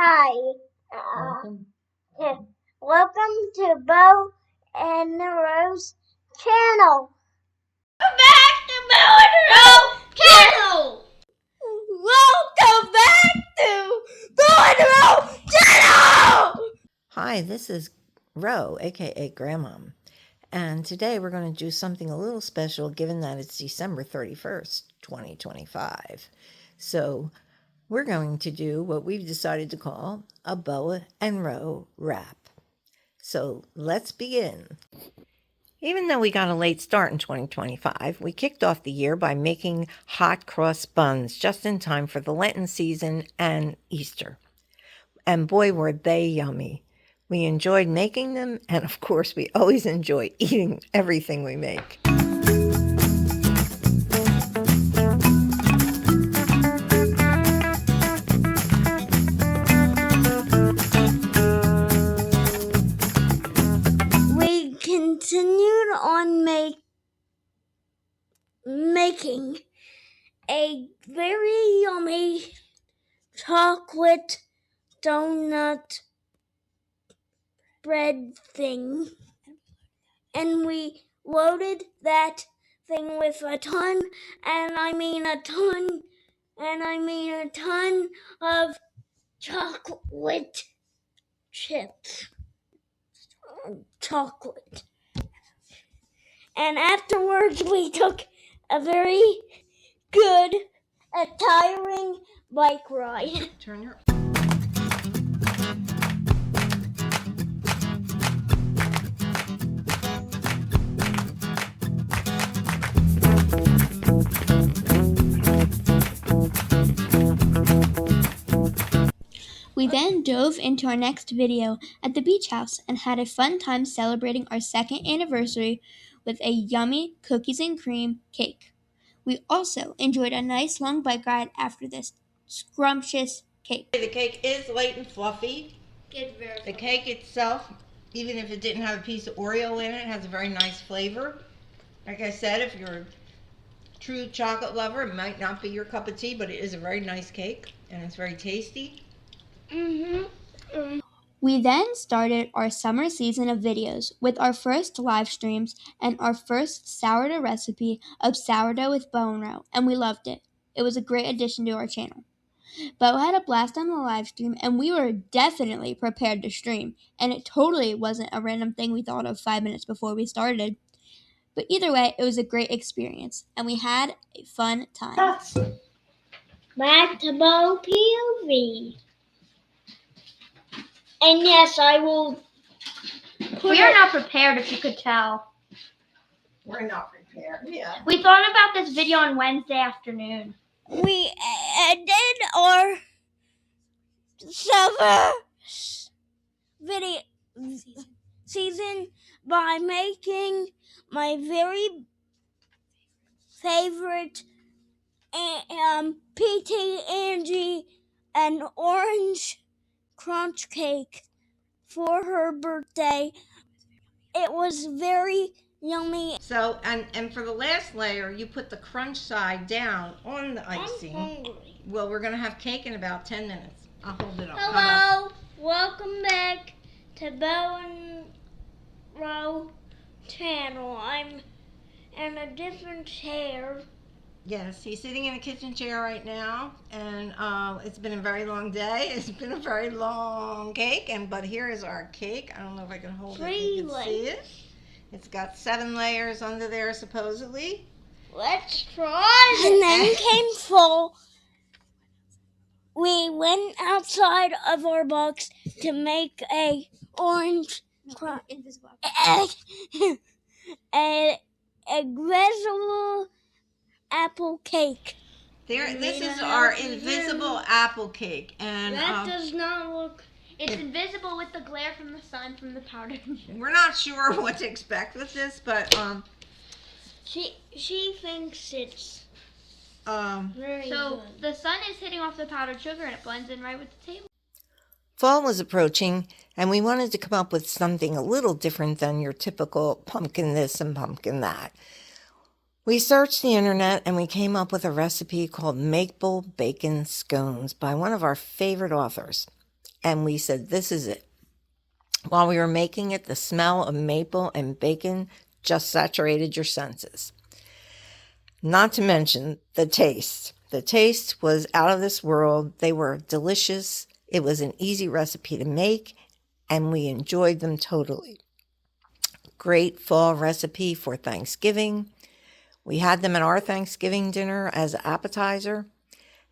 Hi. Welcome to Beau and Roe's channel. Back to Beau and Roe channel. Welcome back to Beau and Roe channel. Hi, this is Ro, aka Grandmom, and today we're going to do something a little special given that it's December 31st, 2025. So we're going to do what we've decided to call a Beau and Roe wrap. So let's begin. Even though we got a late start in 2025, we kicked off the year by making hot cross buns just in time for the Lenten season and Easter. And boy, were they yummy. We enjoyed making them, and of course, we always enjoy eating everything we make. We continued on making a very yummy chocolate donut bread thing, and we loaded that thing with a ton of chocolate chips. Chocolate. And afterwards we took a very good, tiring bike ride. Turn your... We then dove into our next video at the beach house and had a fun time celebrating our second anniversary with a yummy cookies and cream cake. We also enjoyed a nice long bike ride after this scrumptious cake. The cake is light and fluffy. The cake itself, even if it didn't have a piece of Oreo in it, has a very nice flavor. Like I said, if you're a true chocolate lover, it might not be your cup of tea, but it is a very nice cake and it's very tasty. We then started our summer season of videos with our first live streams and our first sourdough recipe of sourdough with Beau Roe, and we loved it. It was a great addition to our channel. Beau had a blast on the live stream, and we were definitely prepared to stream, and it totally wasn't a random thing we thought of 5 minutes before we started. But either way, it was a great experience, and we had a fun time. Back to Beau POV. And yes, I will. We are not prepared, if you could tell. We're not prepared, yeah. We thought about this video on Wednesday afternoon. We did our summer video season by making my very favorite PT Angie an orange crunch cake for her birthday. It was very yummy. So, and for the last layer, you put the crunch side down on the icing. I'm hungry. Well, we're going to have cake in about 10 minutes. I'll hold it up. Hello, welcome back to Beau and Roe channel. I'm in a different chair. Yes, he's sitting in a kitchen chair right now, and it's been a very long day. It's been a very long cake, but here is our cake. I don't know if I can hold it. You can see it. It's got 7 layers under there, supposedly. Let's try. And then came fall. We went outside of our box to make a orange invisible apple cake. This is our invisible apple cake, and that does not look. It's invisible with the glare from the sun from the powder. We're not sure what to expect with this, but she thinks it's very so good. The sun is hitting off the powdered sugar and it blends in right with the table. Fall was approaching, and we wanted to come up with something a little different than your typical pumpkin this and pumpkin that. We searched the internet and we came up with a recipe called maple bacon scones by one of our favorite authors. and we said, this is it. While we were making it, the smell of maple and bacon just saturated your senses. Not to mention the taste. The taste was out of this world. They were delicious. It was an easy recipe to make, and we enjoyed them totally. Great fall recipe for Thanksgiving. We had them at our Thanksgiving dinner as an appetizer,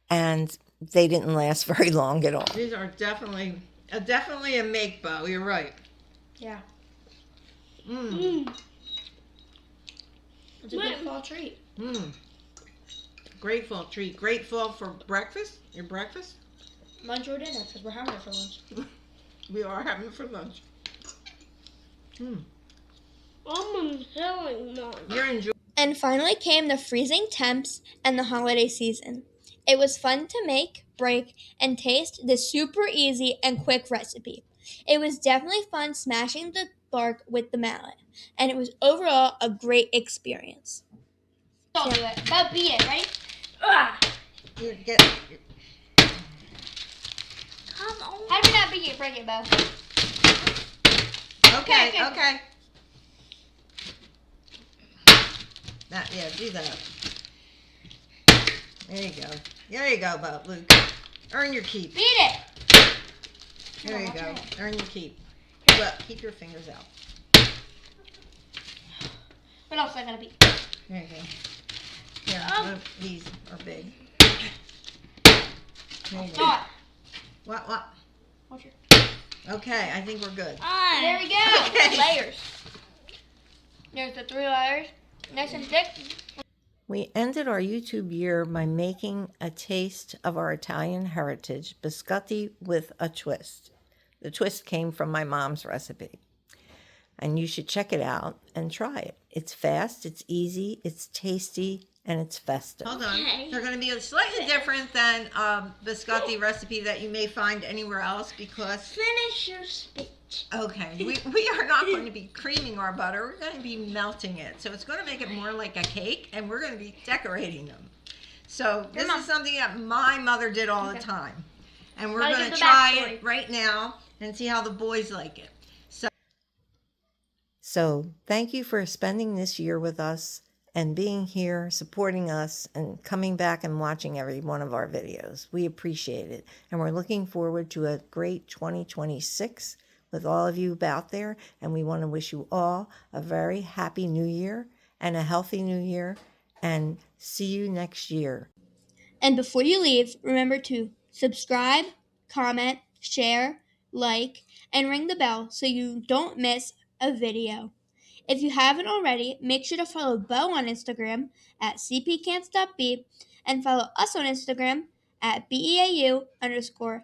and they didn't last very long at all. These are definitely a make, Beau. You're right. Yeah. Mmm. It's a good fall treat. Mmm. Great fall treat. Great fall for breakfast. Your breakfast. Lunch or dinner, because we're having it for lunch. We are having it for lunch. Mmm. I'm killing mom. You're enjoying. And finally came the freezing temps and the holiday season. It was fun to make, break, and taste this super easy and quick recipe. It was definitely fun smashing the bark with the mallet, and it was overall a great experience. Don't do it. Beau, beat it, right? You get. Come on. How do we not beat it? Break it, Beau. Okay. Okay. Okay. Yeah, do that. There you go. There you go, Beau. Luke. Earn your keep. Beat it! There you go. Earn your keep. Look, keep your fingers out. What else I gotta beat? There you go. Here, look, these are big. There you go. Stop. What? Watch your... Okay, I think we're good. There we go. Okay. Layers. There's the 3 layers. Nice and thick. We ended our YouTube year by making a taste of our Italian heritage, biscotti with a twist. The twist came from my mom's recipe, and you should check it out and try it. It's fast, it's easy, it's tasty, and it's festive. Hold on. Okay. They're going to be slightly different than biscotti recipe that you may find anywhere else because... Finish your speech. Okay, we are not going to be creaming our butter. We're going to be melting it. So it's going to make it more like a cake, and we're going to be decorating them. So this is something that my mother did all the time. And we're going to try it right now and see how the boys like it. So thank you for spending this year with us and being here, supporting us, and coming back and watching every one of our videos. We appreciate it. And we're looking forward to a great 2026 with all of you out there. And we want to wish you all a very happy new year and a healthy new year. And see you next year. And before you leave, remember to subscribe, comment, share, like, and ring the bell so you don't miss a video. If you haven't already, make sure to follow Beau on Instagram at cpcan'tstopbeep and follow us on Instagram at beau_and_roe.